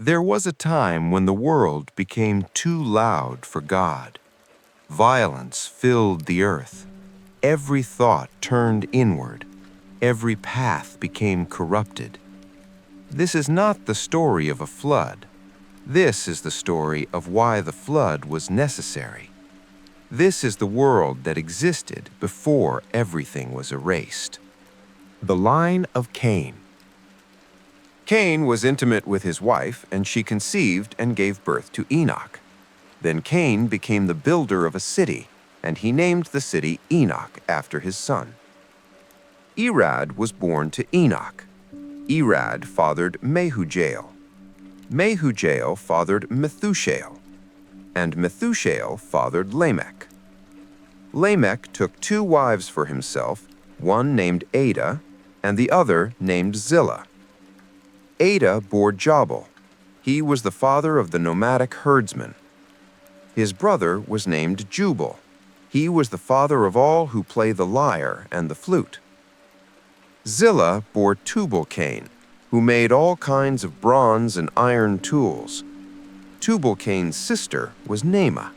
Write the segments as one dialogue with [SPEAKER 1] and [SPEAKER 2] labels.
[SPEAKER 1] There was a time when the world became too loud for God. Violence filled the earth. Every thought turned inward. Every path became corrupted. This is not the story of a flood. This is the story of why the flood was necessary. This is the world that existed before everything was erased. The line of Cain. Cain was intimate with his wife, and she conceived and gave birth to Enoch. Then Cain became the builder of a city, and he named the city Enoch after his son. Irad was born to Enoch. Irad fathered Mehujael. Mehujael fathered Methushael, and Methushael fathered Lamech. Lamech took two wives for himself, one named Ada, and the other named Zillah. Ada bore Jabal. He was the father of the nomadic herdsmen. His brother was named Jubal. He was the father of all who play the lyre and the flute. Zillah bore Tubal-Cain, who made all kinds of bronze and iron tools. Tubal-Cain's sister was Naamah.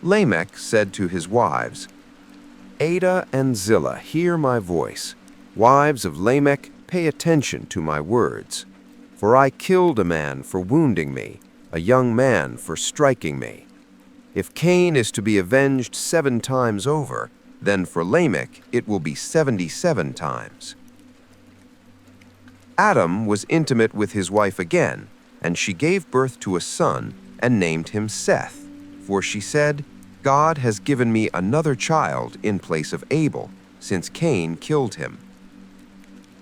[SPEAKER 1] Lamech said to his wives, "Ada and Zillah, hear my voice. Wives of Lamech, pay attention to my words. For I killed a man for wounding me, a young man for striking me. If Cain is to be avenged 7 times over, then for Lamech it will be 77 times. Adam was intimate with his wife again, and she gave birth to a son and named him Seth, for she said, "God has given me another child in place of Abel, since Cain killed him."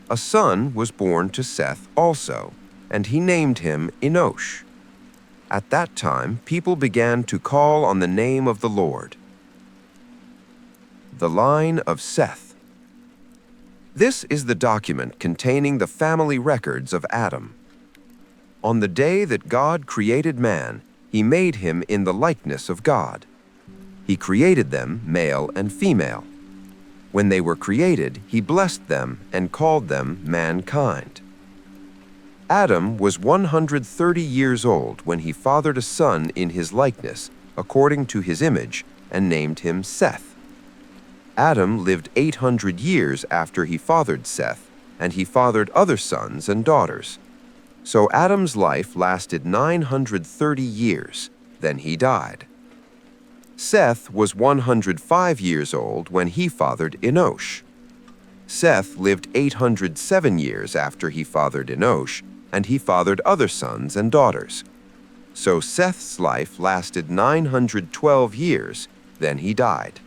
[SPEAKER 1] A son was born to Seth also, and he named him Enosh. At that time, people began to call on the name of the Lord. The line of Seth. This is the document containing the family records of Adam. On the day that God created man, he made him in the likeness of God. He created them, male and female. When they were created, he blessed them and called them mankind. Adam was 130 years old when he fathered a son in his likeness, according to his image, and named him Seth. Adam lived 800 years after he fathered Seth, and he fathered other sons and daughters. So Adam's life lasted 930 years, then he died. Seth was 105 years old when he fathered Enosh. Seth lived 807 years after he fathered Enosh, and he fathered other sons and daughters. So Seth's life lasted 912 years, then he died.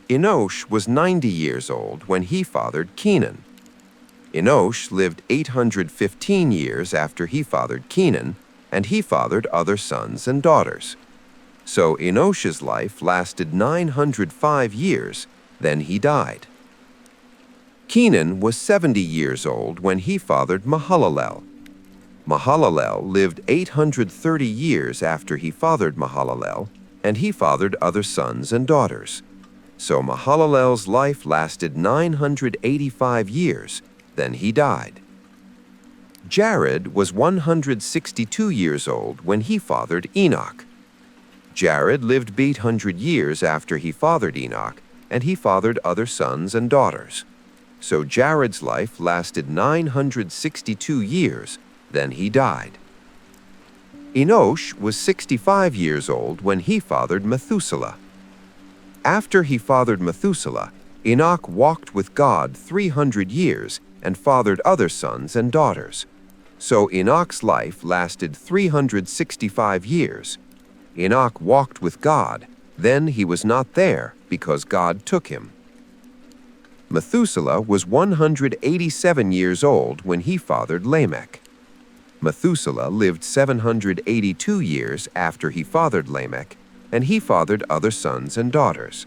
[SPEAKER 1] Enosh was 90 years old when he fathered Kenan. Enosh lived 815 years after he fathered Kenan, and he fathered other sons and daughters. So Enosh's life lasted 905 years, then he died. Kenan was 70 years old when he fathered Mahalalel. Mahalalel lived 830 years after he fathered Mahalalel, and he fathered other sons and daughters. So Mahalalel's life lasted 985 years, then he died. Jared was 162 years old when he fathered Enoch. Jared lived 800 years after he fathered Enoch, and he fathered other sons and daughters. So Jared's life lasted 962 years, then he died. Enosh was 65 years old when he fathered Methuselah. After he fathered Methuselah, Enoch walked with God 300 years and fathered other sons and daughters. So Enoch's life lasted 365 years. Enoch walked with God, then he was not there because God took him. Methuselah was 187 years old when he fathered Lamech. Methuselah lived 782 years after he fathered Lamech, and he fathered other sons and daughters.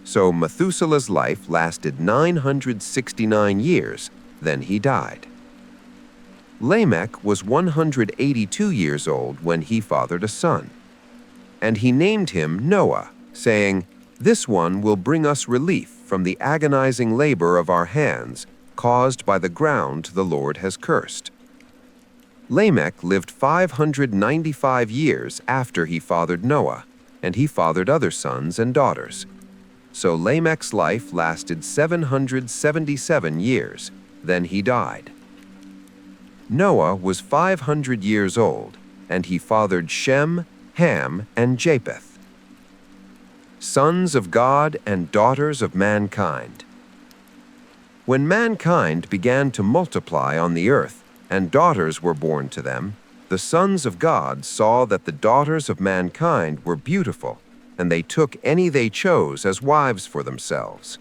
[SPEAKER 1] So Methuselah's life lasted 969 years, then he died. Lamech was 182 years old when he fathered a son. And he named him Noah, saying, "This one will bring us relief from the agonizing labor of our hands, caused by the ground the Lord has cursed." Lamech lived 595 years after he fathered Noah, and he fathered other sons and daughters. So Lamech's life lasted 777 years, then he died. Noah was 500 years old, and he fathered Shem, Ham, and Japheth, sons of God and daughters of mankind. When mankind began to multiply on the earth, and daughters were born to them, the sons of God saw that the daughters of mankind were beautiful, and they took any they chose as wives for themselves.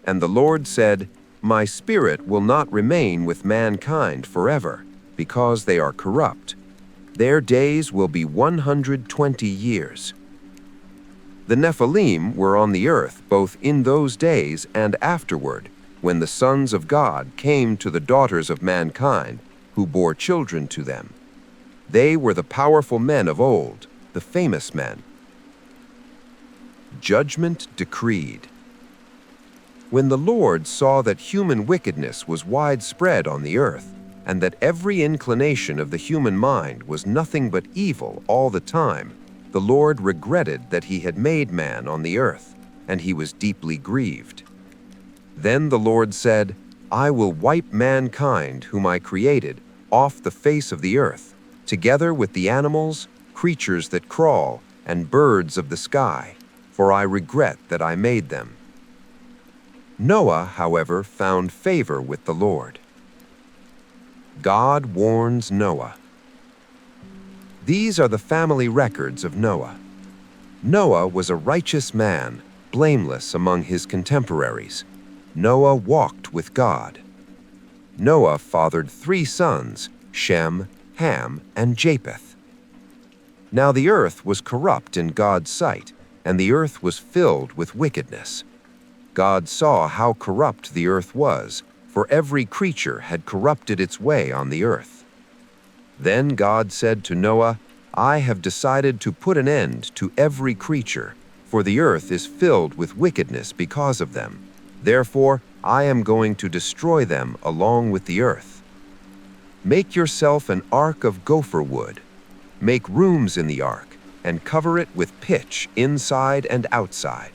[SPEAKER 1] And the Lord said, "My spirit will not remain with mankind forever, because they are corrupt. Their days will be 120 years." The Nephilim were on the earth both in those days and afterward, when the sons of God came to the daughters of mankind, who bore children to them. They were the powerful men of old, the famous men. Judgment decreed. When the Lord saw that human wickedness was widespread on the earth, and that every inclination of the human mind was nothing but evil all the time, the Lord regretted that he had made man on the earth, and he was deeply grieved. Then the Lord said, "I will wipe mankind whom I created off the face of the earth, together with the animals, creatures that crawl, and birds of the sky, for I regret that I made them." Noah, however, found favor with the Lord. God warns Noah. These are the family records of Noah. Noah was a righteous man, blameless among his contemporaries. Noah walked with God. Noah fathered 3 sons, Shem, Ham, and Japheth. Now the earth was corrupt in God's sight, and the earth was filled with wickedness. God saw how corrupt the earth was, for every creature had corrupted its way on the earth. Then God said to Noah, "I have decided to put an end to every creature, for the earth is filled with wickedness because of them. Therefore, I am going to destroy them along with the earth. Make yourself an ark of gopher wood. Make rooms in the ark, and cover it with pitch inside and outside.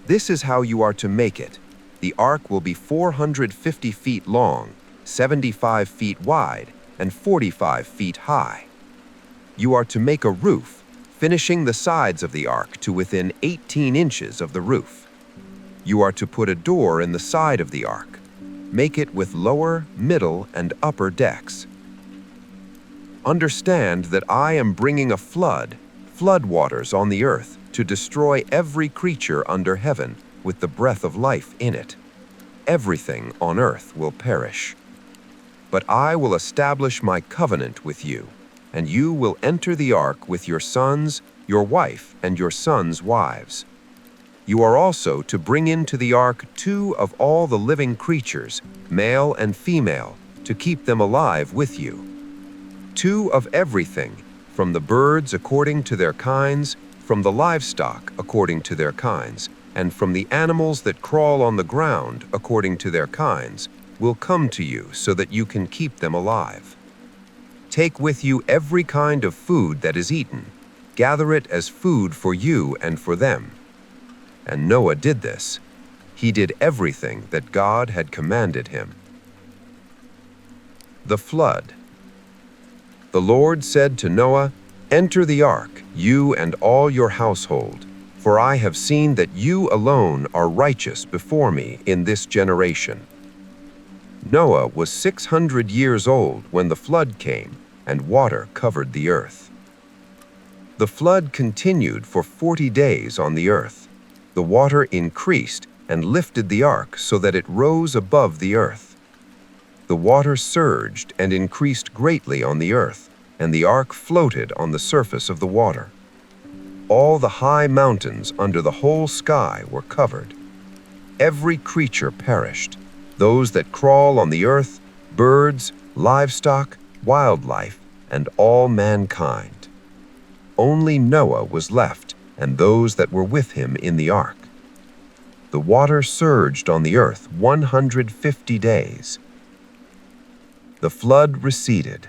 [SPEAKER 1] This is how you are to make it. The ark will be 450 feet long, 75 feet wide, and 45 feet high. You are to make a roof, finishing the sides of the ark to within 18 inches of the roof. You are to put a door in the side of the ark. Make it with lower, middle, and upper decks. Understand that I am bringing a flood waters on the earth, to destroy every creature under heaven with the breath of life in it. Everything on earth will perish. But I will establish my covenant with you, and you will enter the ark with your sons, your wife, and your sons' wives. You are also to bring into the ark 2 of all the living creatures, male and female, to keep them alive with you. 2 of everything, from the birds according to their kinds, from the livestock according to their kinds, and from the animals that crawl on the ground according to their kinds, will come to you so that you can keep them alive. Take with you every kind of food that is eaten. Gather it as food for you and for them. And Noah did this. He did everything that God had commanded him. The flood. The Lord said to Noah, "Enter the ark, you and all your household, for I have seen that you alone are righteous before me in this generation." Noah was 600 years old when the flood came, and water covered the earth. The flood continued for 40 days on the earth. The water increased and lifted the ark so that it rose above the earth. The water surged and increased greatly on the earth, and the ark floated on the surface of the water. All the high mountains under the whole sky were covered. Every creature perished, those that crawl on the earth, birds, livestock, wildlife, and all mankind. Only Noah was left, and those that were with him in the ark. The water surged on the earth 150 days. The flood receded,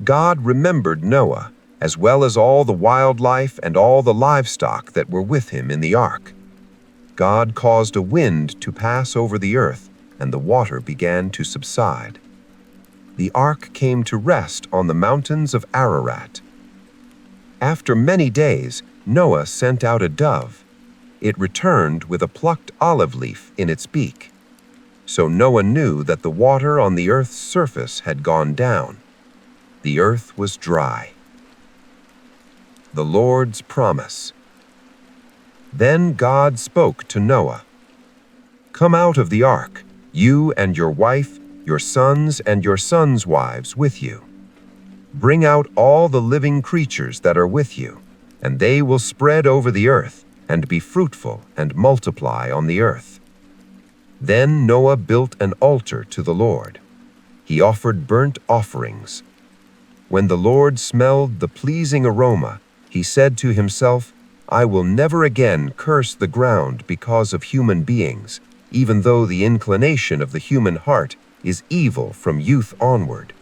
[SPEAKER 1] God remembered Noah, as well as all the wildlife and all the livestock that were with him in the ark. God caused a wind to pass over the earth, and the water began to subside. The ark came to rest on the mountains of Ararat. After many days, Noah sent out a dove. It returned with a plucked olive leaf in its beak. So Noah knew that the water on the earth's surface had gone down. The earth was dry. The Lord's promise. Then God spoke to Noah. "Come out of the ark, you and your wife, your sons and your sons' wives with you. Bring out all the living creatures that are with you, and they will spread over the earth and be fruitful and multiply on the earth." Then Noah built an altar to the Lord. He offered burnt offerings. When the Lord smelled the pleasing aroma, he said to himself, "I will never again curse the ground because of human beings, even though the inclination of the human heart is evil from youth onward.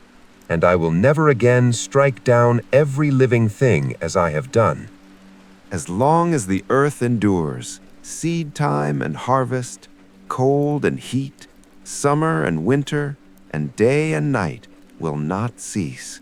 [SPEAKER 1] And I will never again strike down every living thing as I have done."
[SPEAKER 2] As long as the earth endures, seed time and harvest, cold and heat, summer and winter, and day and night will not cease.